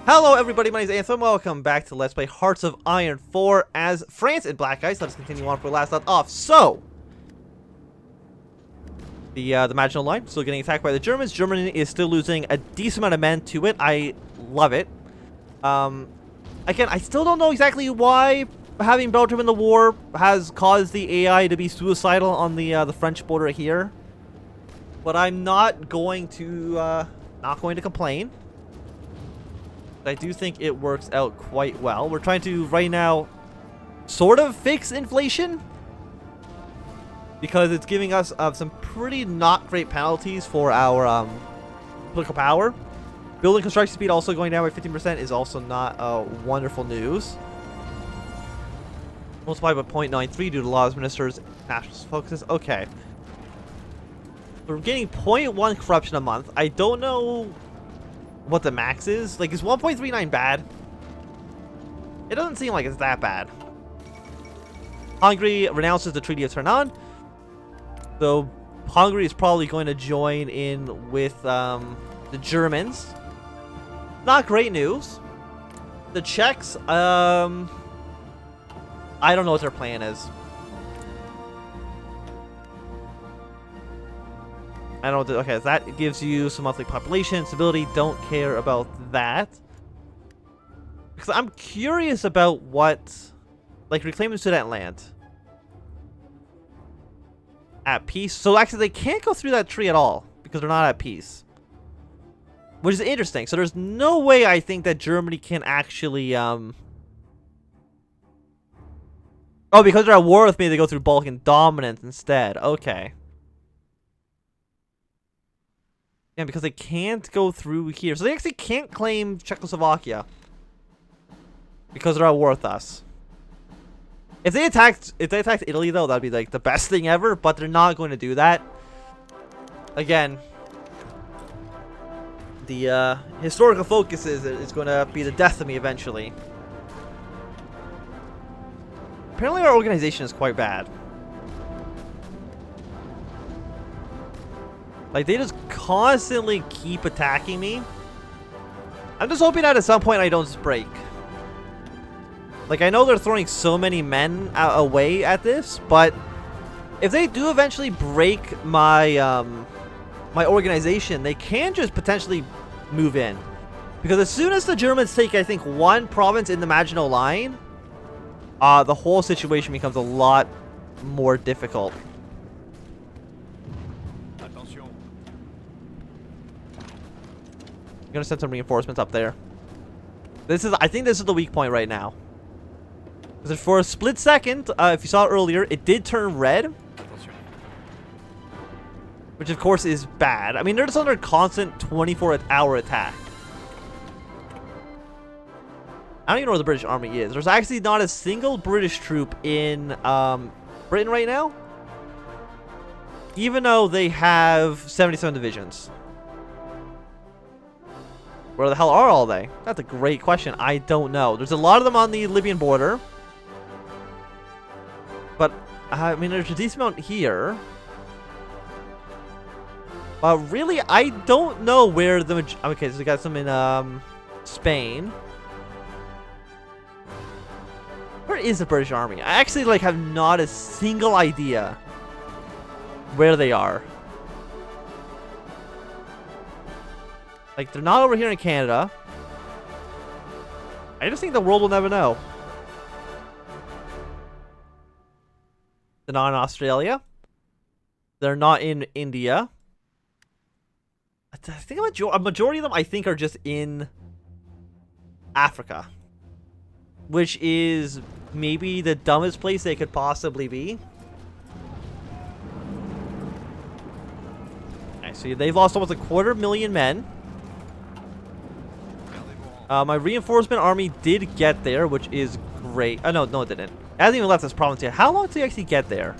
Hello everybody, my name is Anthem. Welcome back to Let's Play Hearts of Iron 4 as France and BlackICE. Let us continue on for last left off. So, the Maginot Line still getting attacked by the Germans. Germany is still losing a decent amount of men to it. I love it. Again, I still don't know exactly why having Belgium in the war has caused the AI to be suicidal on the French border here. But I'm not going to complain. I do think it works out quite well. We're trying to, right now, sort of fix inflation. Because it's giving us some pretty not great penalties for our political power. Building construction speed also going down by 15% is also not wonderful news. Multiplied by 0.93 due to laws, ministers, national focuses. Okay. We're getting 0.1 corruption a month. I don't know what the max is. Like, is 1.39 bad? It doesn't seem like it's that bad. Hungary renounces the Treaty of Trianon. So Hungary is probably going to join in with the Germans. Not great news. The Czechs, I don't know what their plan is. I don't know. Okay, that gives you some monthly population stability. Don't care about that. Because I'm curious about what, like, reclaiming Sudetenland at peace. So actually, they can't go through that tree at all because they're not at peace, which is interesting. So there's no way I think that Germany can actually oh, because they're at war with me, they go through Balkan dominance instead. Okay. Yeah, because they can't go through here. So they actually can't claim Czechoslovakia. Because they're at war with us. If they attacked Italy, though, that'd be like the best thing ever. But they're not going to do that. Again, the historical focus is going to be the death of me eventually. Apparently our organization is quite bad. Like, they just constantly keep attacking me. I'm just hoping that at some point I don't just break. Like, I know they're throwing so many men away at this, but if they do eventually break my my organization, they can just potentially move in. Because as soon as the Germans take, I think, one province in the Maginot Line, the whole situation becomes a lot more difficult. I'm gonna send some reinforcements up there. I think this is the weak point right now. Because for a split second, if you saw it earlier, it did turn red. Which of course is bad. I mean, they're just under constant 24-hour attack. I don't even know where the British army is. There's actually not a single British troop in Britain right now. Even though they have 77 divisions. Where the hell are all they? That's a great question. I don't know. There's a lot of them on the Libyan border. But, I mean, there's a decent amount here. But really, I don't know where the... Okay, so we got some in Spain. Where is the British army? I actually, like, have not a single idea where they are. Like, they're not over here in Canada. I just think the world will never know. They're not in Australia. They're not in India. I think a majority of them, I think, are just in Africa. Which is maybe the dumbest place they could possibly be. Okay, so they've lost almost 250,000 men. My reinforcement army did get there, which is great. Oh, no, it didn't. It hasn't even left this province yet. How long did they actually get there?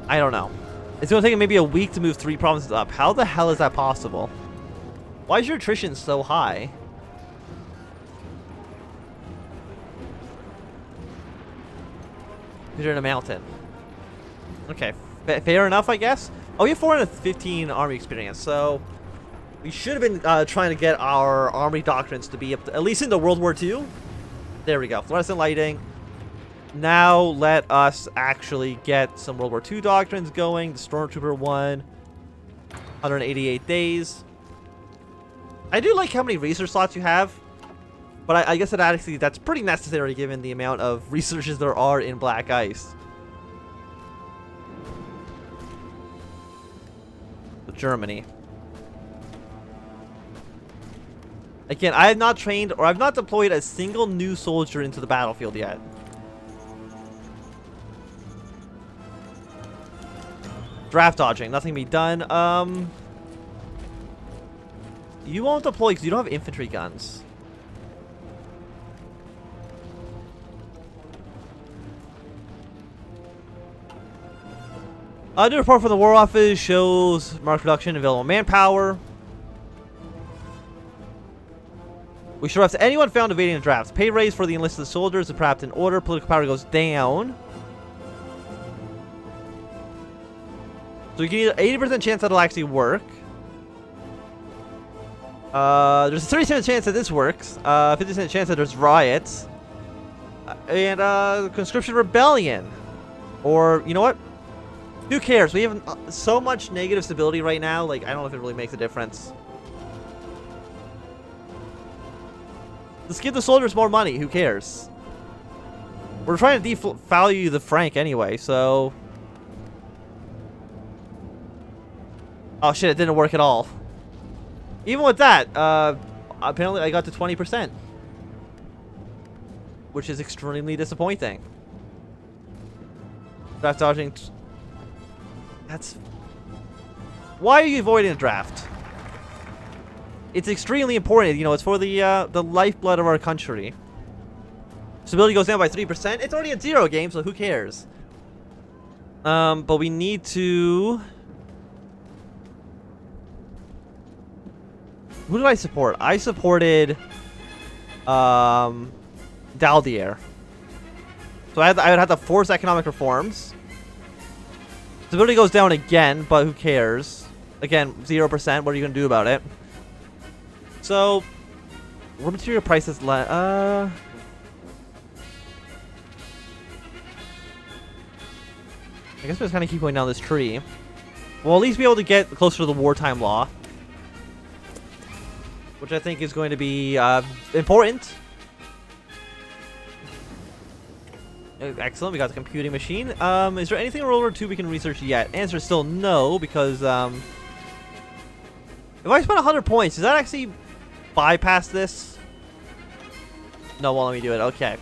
I don't know. It's going to take maybe a week to move 3 provinces up. How the hell is that possible? Why is your attrition so high? Because you're in a mountain. Okay, fair enough, I guess. Oh, we have 415 army experience, so we should have been trying to get our army doctrines to be up to, at least into World War II. There we go. Fluorescent lighting. Now let us actually get some World War II doctrines going. The Stormtrooper one. 188 days. I do like how many research slots you have. But I guess that's pretty necessary given the amount of researches there are in BlackICE. Germany. Again, I have not trained or I've not deployed a single new soldier into the battlefield yet. Draft dodging, nothing can be done. You won't deploy because you don't have infantry guns. A new report from the War Office shows marked reduction in available manpower. We should have anyone found evading the drafts. Pay raise for the enlisted soldiers is perhaps in order. Political power goes down. So you can get an 80% chance that'll actually work. There's a 30% chance that this works. 50% chance that there's riots. And conscription rebellion. Or, you know what? Who cares? We have so much negative stability right now. Like, I don't know if it really makes a difference. Let's give the soldiers more money. Who cares? We're trying to devalue the franc anyway, so... Oh shit, it didn't work at all. Even with that, apparently I got to 20%. Which is extremely disappointing. Draft dodging... That's... Why are you avoiding a draft? It's extremely important, you know, it's for the lifeblood of our country. Stability goes down by 3%. It's already a 0 game, so who cares? But we need to... Who did I support? I supported... Daldier. So I would have to force economic reforms. Stability goes down again, but who cares? Again, 0%. What are you going to do about it? So, raw material prices I guess we'll just kind of keep going down this tree. We'll at least be able to get closer to the wartime law. Which I think is going to be important. Excellent, we got the computing machine. Is there anything in World War II we can research yet? Answer is still no, because if I spend 100 points, does that actually bypass this? No, won't let me do it. Okay.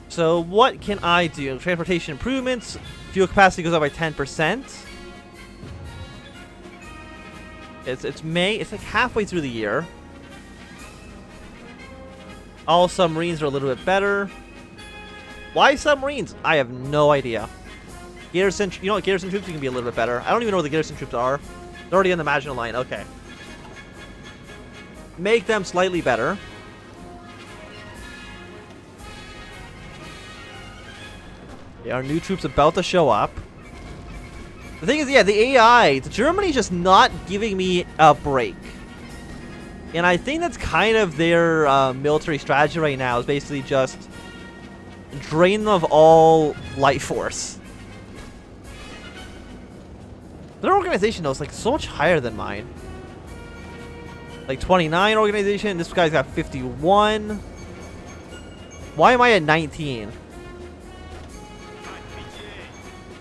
So what can I do? Transportation improvements. Fuel capacity goes up by 10%. It's May. It's like halfway through the year. All submarines are a little bit better. Why submarines? I have no idea. Garrison, you know what? Garrison troops can be a little bit better. I don't even know where the garrison troops are. They're already on the Maginot Line. Okay. Make them slightly better. Yeah, our new troops about to show up. The thing is, yeah, the AI, Germany's just not giving me a break. And I think that's kind of their military strategy right now, is basically just drain them of all life force. Their organization, though, is like so much higher than mine. Like 29 organization. This guy's got 51. Why am I at 19?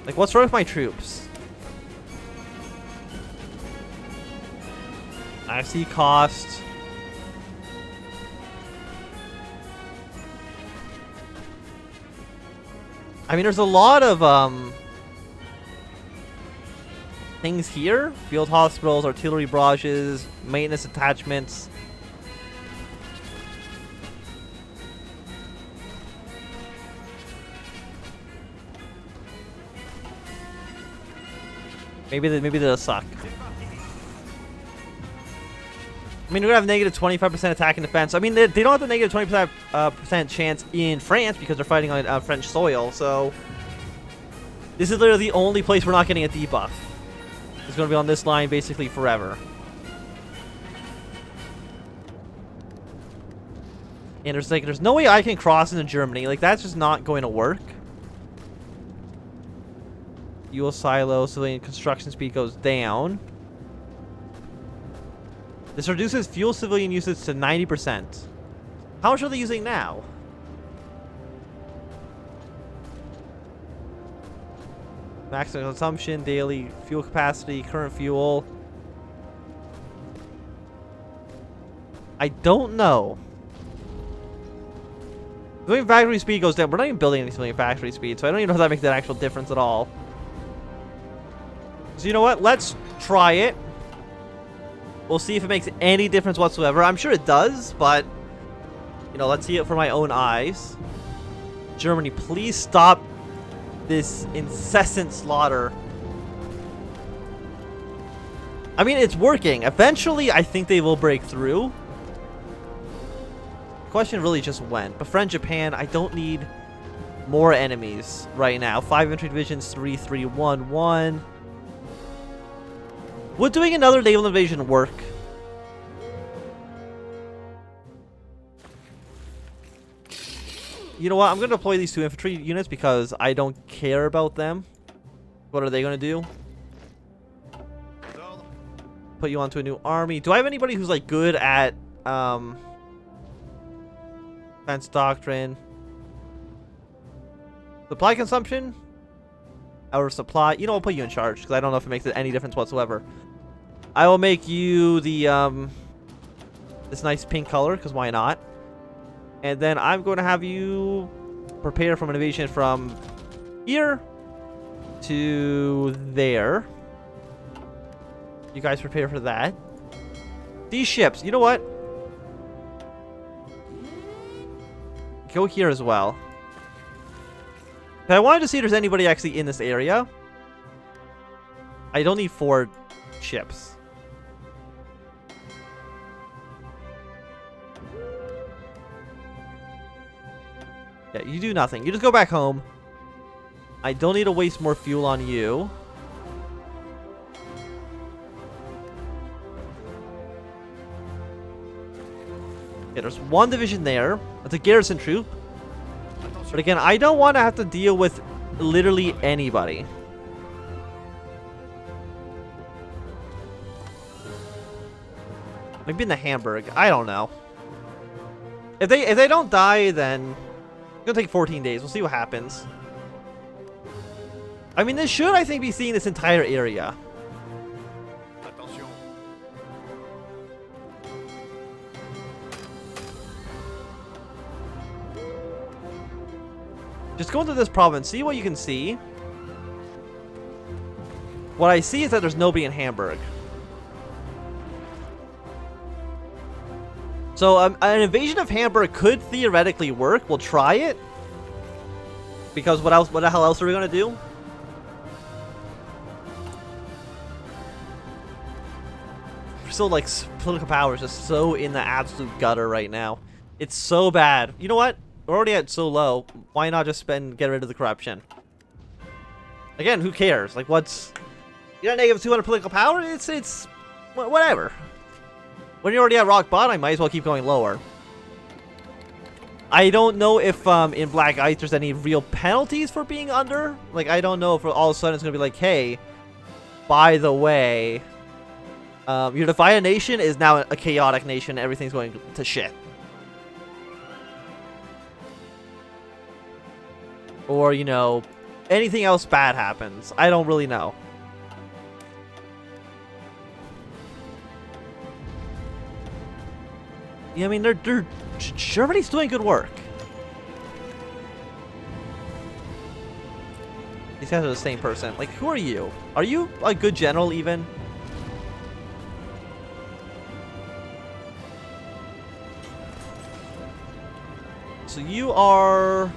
Like, what's wrong with my troops? I see cost. I mean, there's a lot of things here. Field hospitals, artillery barrages, maintenance attachments. Maybe they'll suck. I mean, we're gonna have negative 25% attack and defense. I mean, they don't have the negative 20% chance in France because they're fighting on French soil. So this is literally the only place we're not getting a debuff. is going to be on this line basically forever. And there's no way I can cross into Germany. Like, that's just not going to work. Fuel silo, civilian construction speed goes down. This reduces fuel civilian usage to 90%. How much are they using now? Maximum consumption, daily fuel capacity, current fuel. I don't know. Civilian factory speed goes down. We're not even building any civilian factory speed, so I don't even know if that makes an actual difference at all. So you know what? Let's try it. We'll see if it makes any difference whatsoever. I'm sure it does, but you know, let's see it for my own eyes. Germany, please stop this incessant slaughter. I mean, it's working. Eventually, I think they will break through. The question really just when. Befriend Japan, I don't need more enemies right now. 5 infantry divisions, 3-3-1-1. Would doing another naval invasion work? You know what? I'm going to deploy these 2 infantry units because I don't care about them. What are they going to do? Put you onto a new army. Do I have anybody who's like good at defense doctrine? Supply consumption? Our supply. You know, I'll put you in charge because I don't know if it makes any difference whatsoever. I will make you the this nice pink color because why not? And then I'm going to have you prepare for an invasion from here to there. You guys prepare for that. These ships, you know what? Go here as well. I wanted to see if there's anybody actually in this area. I don't need 4 ships. Yeah, you do nothing. You just go back home. I don't need to waste more fuel on you. Okay, there's 1 division there. That's a garrison troop. But again, I don't want to have to deal with literally anybody. Maybe in the Hamburg. I don't know. If they don't die, then it's gonna take 14 days. We'll see what happens. I mean, this should, I think, be seeing this entire area. Just go into this province, see what you can see. What I see is that there's nobody in Hamburg. So an invasion of Hamburg could theoretically work. We'll try it. Because what else? What the hell else are we gonna do? We're still like political power is just so in the absolute gutter right now. It's so bad. You know what? We're already at so low. Why not just get rid of the corruption? Again, who cares? Like, what's... You're at negative 200 political power? It's... Whatever. When you're already at rock bottom, I might as well keep going lower. I don't know if in BlackICE there's any real penalties for being under. Like, I don't know if all of a sudden it's going to be like, hey, by the way, your divided nation is now a chaotic nation. Everything's going to shit. Or, you know, anything else bad happens. I don't really know. Yeah, I mean, Germany's doing good work. These guys are the same person. Like, who are you? Are you a good general, even? So you are...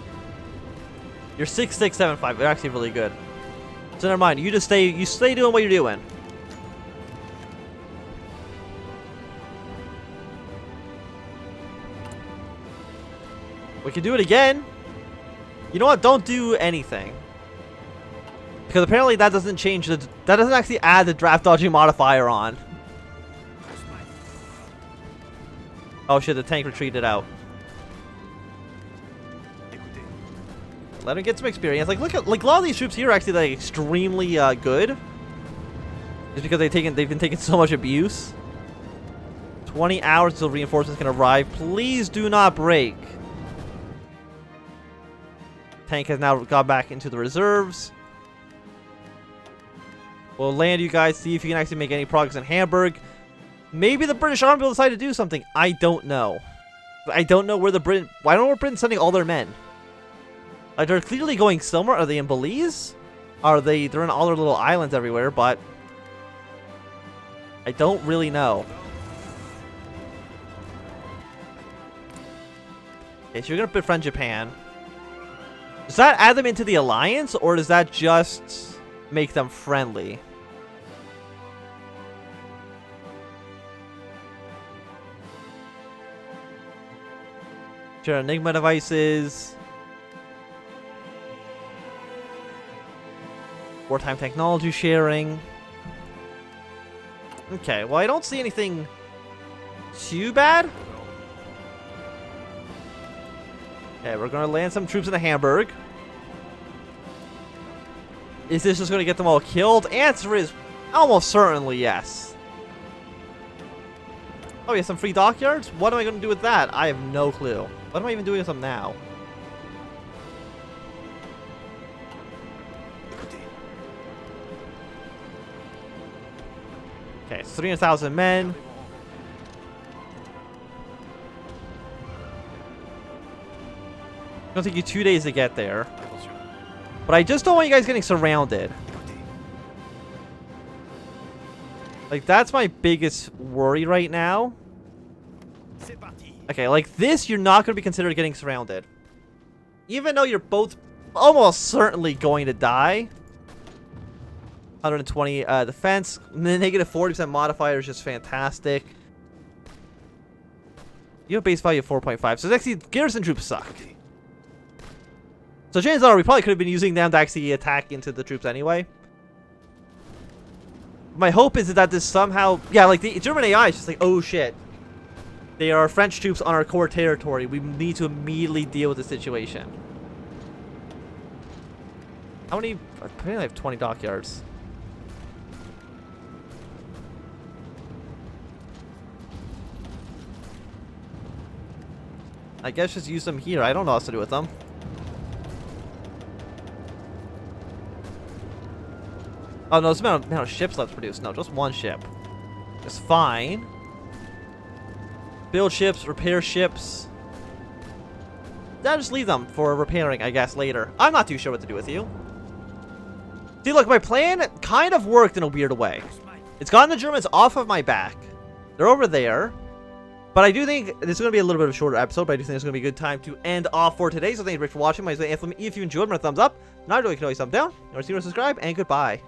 You're 6675. You're actually really good. So never mind. You just stay doing what you're doing. We can do it again. You know what? Don't do anything. Because apparently that doesn't change that doesn't actually add the draft dodging modifier on. Oh shit, the tank retreated out. Let him get some experience. Like, look at, like, a lot of these troops here are actually like extremely good. Just because they've been taking so much abuse. 20 hours until reinforcements can arrive. Please do not break. Tank has now gone back into the reserves. We'll land you guys, see if you can actually make any progress in Hamburg. Maybe the British Army will decide to do something. I don't know. I don't know where the Britain... Why don't Britain's sending all their men? Like, they're clearly going somewhere. Are they in Belize? They're in all their little islands everywhere, but... I don't really know. Okay, so you're gonna befriend Japan. Does that add them into the alliance, or does that just make them friendly? Share Enigma devices. Wartime technology sharing. Okay, well, I don't see anything too bad. Okay, we're gonna land some troops into Hamburg. Is this just gonna get them all killed? Answer is almost certainly yes. Oh, yeah, some free dockyards? What am I gonna do with that? I have no clue. What am I even doing with them now? Okay, 300,000 men. It's gonna take you 2 days to get there. But I just don't want you guys getting surrounded. Like, that's my biggest worry right now. Okay, like this, you're not going to be considered getting surrounded. Even though you're both almost certainly going to die. 120 defense. Negative 40% modifier is just fantastic. You have base value of 4.5. So actually, garrison troops suck. So chances are we probably could have been using them to actually attack into the troops anyway. My hope is that this somehow... Yeah, like the German AI is just like, oh shit. They are French troops on our core territory. We need to immediately deal with the situation. How many... I have 20 dockyards. I guess just use them here. I don't know what else to do with them. Oh, no, there's amount of ships left to produce. No, just one ship. It's fine. Build ships, repair ships. I'll just leave them for repairing, I guess, later. I'm not too sure what to do with you. See, look, my plan kind of worked in a weird way. It's gotten the Germans off of my back. They're over there. But I do think this is going to be a little bit of a shorter episode, but I do think it's going to be a good time to end off for today. So thank you very much for watching. My name is Ep.11. If you enjoyed, remember thumbs up. Not really, you can always thumb down. Or see or subscribe, and goodbye.